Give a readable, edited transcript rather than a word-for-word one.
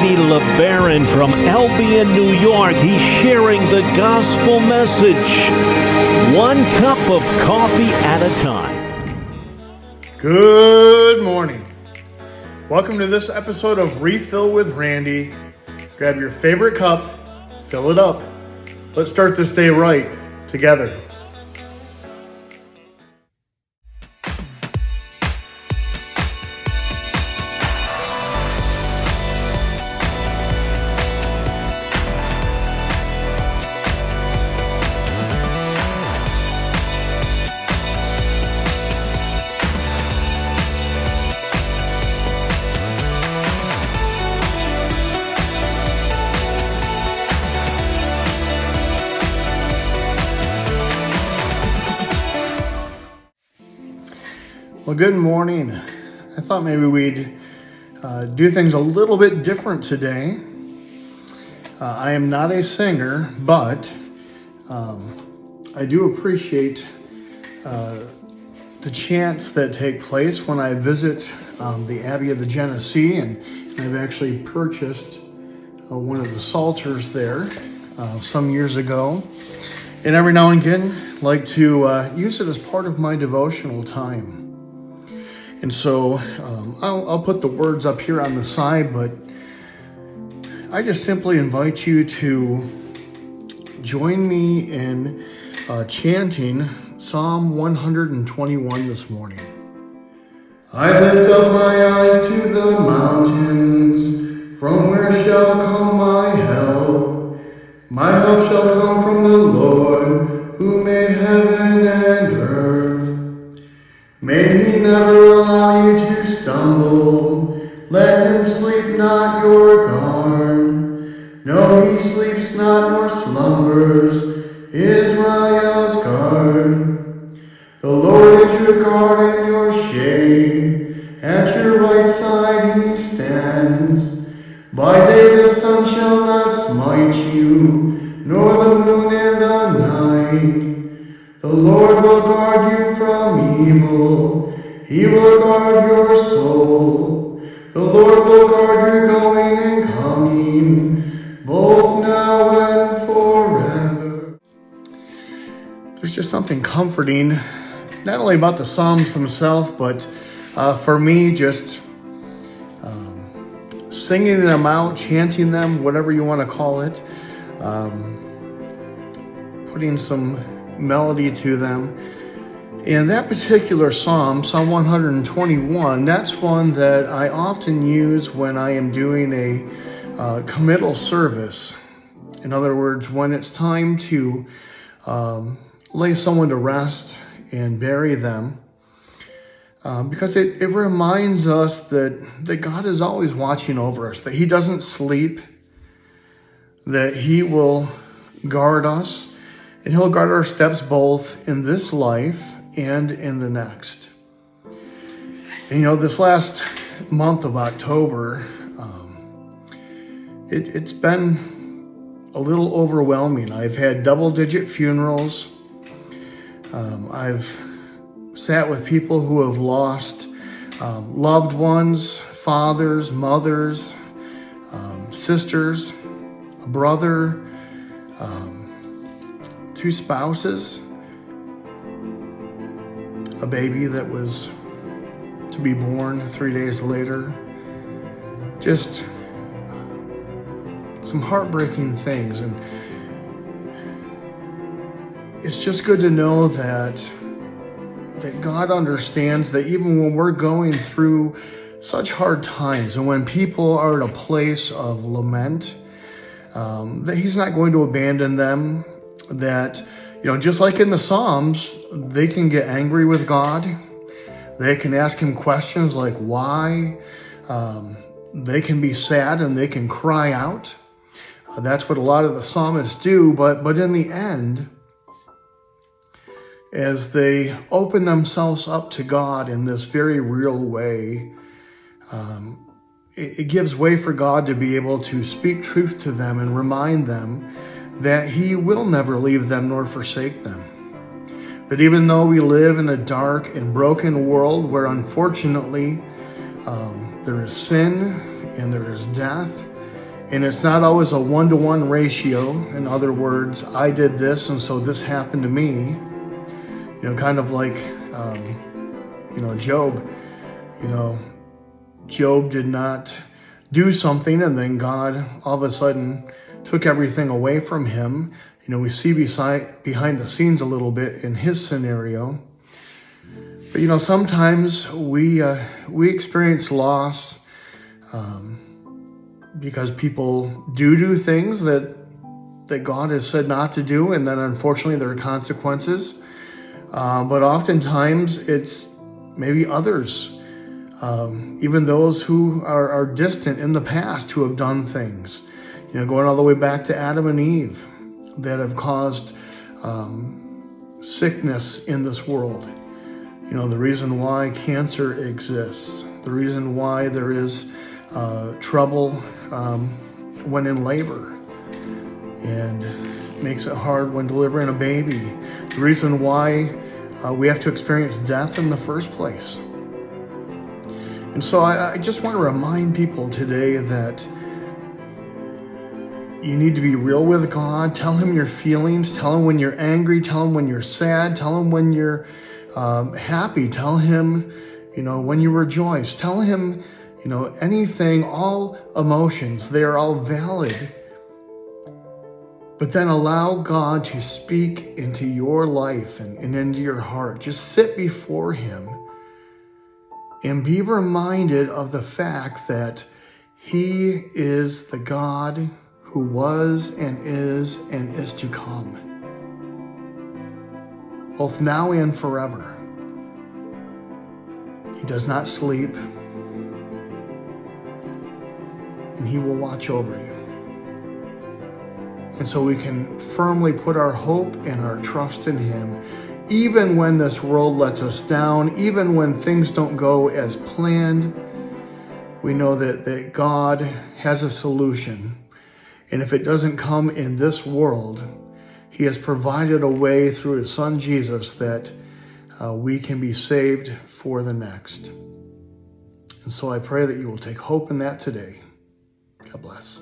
Randy LeBaron from Albion, New York. He's sharing the gospel message, one cup of coffee at a time. Good morning. Welcome to this episode of Refill with Randy. Grab your favorite cup, fill it up. Let's start this day right together. Well, good morning. I thought maybe we'd do things a little bit different today. I am not a singer, but I do appreciate the chants that take place when I visit the Abbey of the Genesee, and I've actually purchased one of the psalters there some years ago. And every now and again, like to use it as part of my devotional time. And so I'll put the words up here on the side, but I just simply invite you to join me in chanting Psalm 121 this morning. I lift up my eyes to the mountains, from where shall come my help? My help shall come from the Lord, who made heaven and earth. May he never allow you to stumble. Let him sleep not your guard. No, he sleeps not nor slumbers, Israel's guard. The Lord is your guard and your shade. At your right side he stands. By day the sun shall not smite you, nor the moon in the night. The Lord will guard you from evil. He will guard your soul. The Lord will guard your going and coming, both now and forever. There's just something comforting, not only about the Psalms themselves, but for me, just singing them out, chanting them, whatever you want to call it, putting some melody to them. And that particular psalm, Psalm 121, that's one that I often use when I am doing a committal service. In other words, when it's time to lay someone to rest and bury them, because it reminds us that God is always watching over us, that he doesn't sleep, that he will guard us, and he'll guard our steps both in this life and in the next. And this last month of October, it's been a little overwhelming. I've had double-digit funerals. I've sat with people who have lost loved ones, fathers, mothers, sisters, a brother, two spouses, a baby that was to be born 3 days later. Just some heartbreaking things. And it's just good to know that God understands that even when we're going through such hard times and when people are in a place of lament, that he's not going to abandon them. That, just like in the Psalms, they can get angry with God. They can ask him questions like why. They can be sad and they can cry out. That's what a lot of the psalmists do. But in the end, as they open themselves up to God in this very real way, it gives way for God to be able to speak truth to them and remind them that he will never leave them nor forsake them. That even though we live in a dark and broken world where unfortunately there is sin and there is death, And it's not always a one-to-one ratio. In other words, I did this and so this happened to me. Kind of like, Job. Job did not do something and then God all of a sudden took everything away from him. We see behind the scenes a little bit in his scenario. But sometimes we experience loss because people do things that God has said not to do, and then unfortunately there are consequences. But oftentimes it's maybe others, even those who are distant in the past who have done things, going all the way back to Adam and Eve, that have caused sickness in this world. The reason why cancer exists, the reason why there is trouble when in labor, and makes it hard when delivering a baby, the reason why we have to experience death in the first place. And so I just want to remind people today that you need to be real with God. Tell him your feelings. Tell him when you're angry. Tell him when you're sad. Tell him when you're happy. Tell him, when you rejoice. Tell him, anything, all emotions. They are all valid. But then allow God to speak into your life and into your heart. Just sit before him and be reminded of the fact that he is the God who was and is to come, both now and forever. He does not sleep, and he will watch over you. And so we can firmly put our hope and our trust in him, even when this world lets us down, even when things don't go as planned. We know that God has a solution. And if it doesn't come in this world, he has provided a way through his son Jesus that we can be saved for the next. And so I pray that you will take hope in that today. God bless.